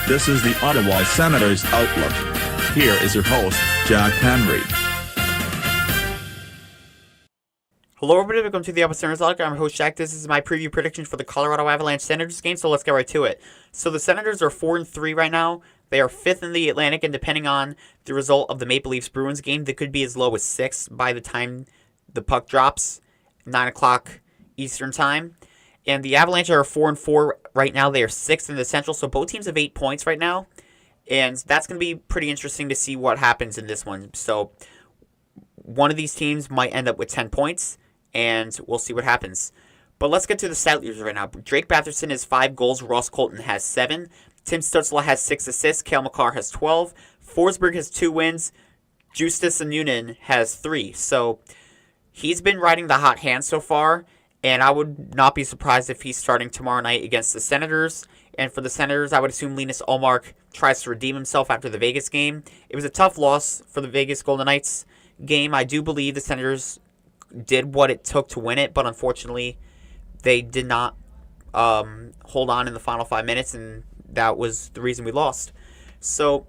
This is the Ottawa Senators Outlook. Here is your host, Jack Henry. Hello everybody, welcome to the Ottawa Senators Outlook. I'm your host Jack. This is my preview prediction for the Colorado Avalanche Senators game, so let's get right to it. So the Senators are 4-3 right now. They are 5th in the Atlantic, and depending on the result of the Maple Leafs Bruins game, they could be as low as 6 by the time the puck drops, 9 o'clock Eastern time. And the Avalanche are 4-4 right now. They are 6th in the Central, so both teams have 8 points right now. And that's going to be pretty interesting to see what happens in this one. So one of these teams might end up with 10 points, and we'll see what happens. But let's get to the stat leaders right now. Drake Batherson has 5 goals. Ross Colton has 7. Tim Stützle has 6 assists. Cale Makar has 12. Forsberg has 2 wins. Justus Annunen has 3. So he's been riding the hot hand so far, and I would not be surprised if he's starting tomorrow night against the Senators. And for the Senators, I would assume Linus Ullmark tries to redeem himself after the Vegas game. It was a tough loss for the Vegas Golden Knights game. I do believe the Senators did what it took to win it, but unfortunately, they did not hold on in the final 5 minutes, and that was the reason we lost. So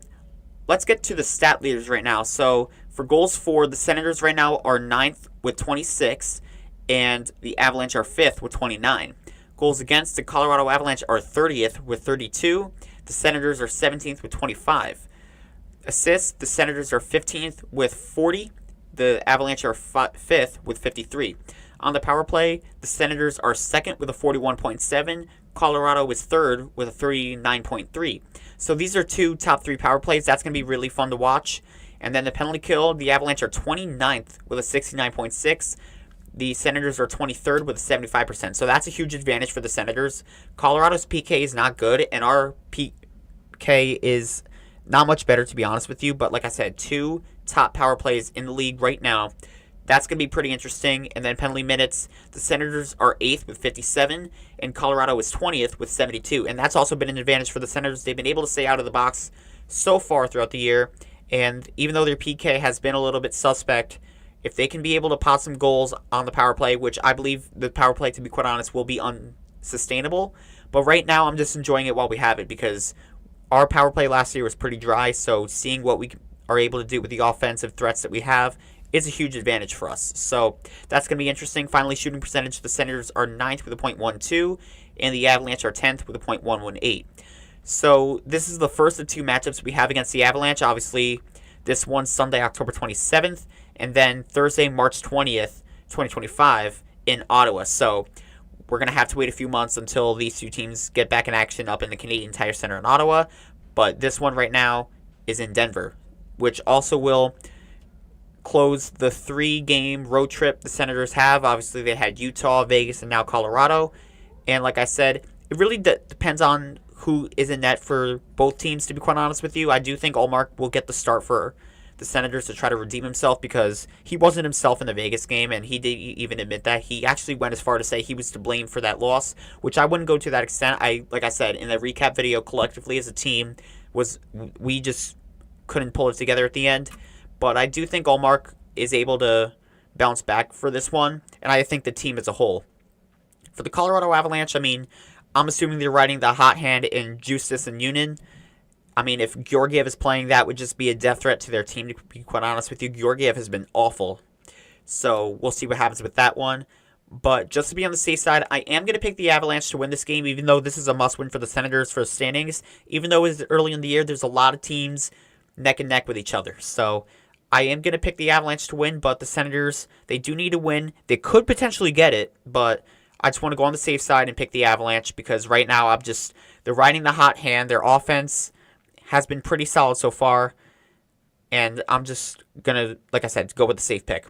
let's get to the stat leaders right now. So for goals for, the Senators right now are 9th with 26, and the Avalanche are 5th with 29. Goals against, the Colorado Avalanche are 30th with 32. The Senators are 17th with 25. Assists, the Senators are 15th with 40. The Avalanche are 5th with 53. On the power play, the Senators are 2nd with a 41.7. Colorado is 3rd with a 39.3. So these are 2 top 3 power plays. That's going to be really fun to watch. And then the penalty kill, the Avalanche are 29th with a 69.6. The Senators are 23rd with a 75%. So that's a huge advantage for the Senators. Colorado's PK is not good, and our PK is not much better, to be honest with you. But like I said, 2 top power plays in the league right now. That's going to be pretty interesting. And then penalty minutes, the Senators are 8th with 57, and Colorado is 20th with 72. And that's also been an advantage for the Senators. They've been able to stay out of the box so far throughout the year. And even though their PK has been a little bit suspect, if they can be able to pot some goals on the power play, which I believe the power play, to be quite honest, will be unsustainable. But right now, I'm just enjoying it while we have it, because our power play last year was pretty dry. So seeing what we are able to do with the offensive threats that we have is a huge advantage for us. So that's going to be interesting. Finally, shooting percentage, the Senators are 9th with a .12, and the Avalanche are 10th with a .118. So this is the first of 2 matchups we have against the Avalanche. Obviously, this one's Sunday, October 27th, and then Thursday, March 20th, 2025 in Ottawa. So we're going to have to wait a few months until these 2 teams get back in action up in the Canadian Tire Center in Ottawa. But this one right now is in Denver, which also will close the 3-game road trip the Senators have. Obviously, they had Utah, Vegas, and now Colorado. And like I said, it really depends on who is in net for both teams, to be quite honest with you. I do think Ullmark will get the start for the Senators to try to redeem himself, because he wasn't himself in the Vegas game, and he did even admit that. He actually went as far to say he was to blame for that loss, which I wouldn't go to that extent. Like I said, in the recap video, collectively as a team, we just couldn't pull it together at the end. But I do think Ullmark is able to bounce back for this one, and I think the team as a whole. For the Colorado Avalanche, I mean, I'm assuming they're riding the hot hand in Justus Annunen. I mean, if Georgiev is playing, that would just be a death threat to their team, to be quite honest with you. Georgiev has been awful. So we'll see what happens with that one. But just to be on the safe side, I am going to pick the Avalanche to win this game, even though this is a must-win for the Senators for standings. Even though it's early in the year, there's a lot of teams neck and neck with each other. So I am going to pick the Avalanche to win, but the Senators, they do need to win. They could potentially get it, but I just want to go on the safe side and pick the Avalanche, because right now they're riding the hot hand. Their offense has been pretty solid so far, and I'm just going to, like I said, go with the safe pick.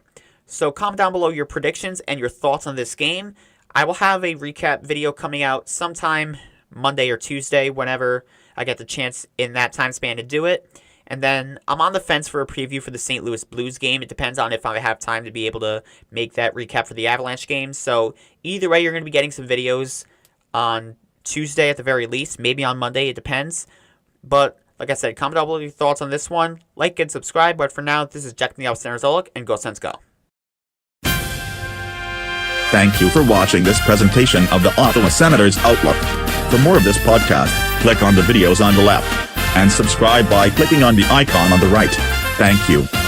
So comment down below your predictions and your thoughts on this game. I will have a recap video coming out sometime Monday or Tuesday, whenever I get the chance in that time span to do it. And then I'm on the fence for a preview for the St. Louis Blues game. It depends on if I have time to be able to make that recap for the Avalanche game. So either way, you're going to be getting some videos on Tuesday at the very least, maybe on Monday, it depends. But like I said, comment down below your thoughts on this one. Like and subscribe. But for now, this is Jack from the Ottawa Senators Outlook, and go Sens go. Thank you for watching this presentation of the Ottawa Senators Outlook. For more of this podcast, click on the videos on the left. And subscribe by clicking on the icon on the right. Thank you.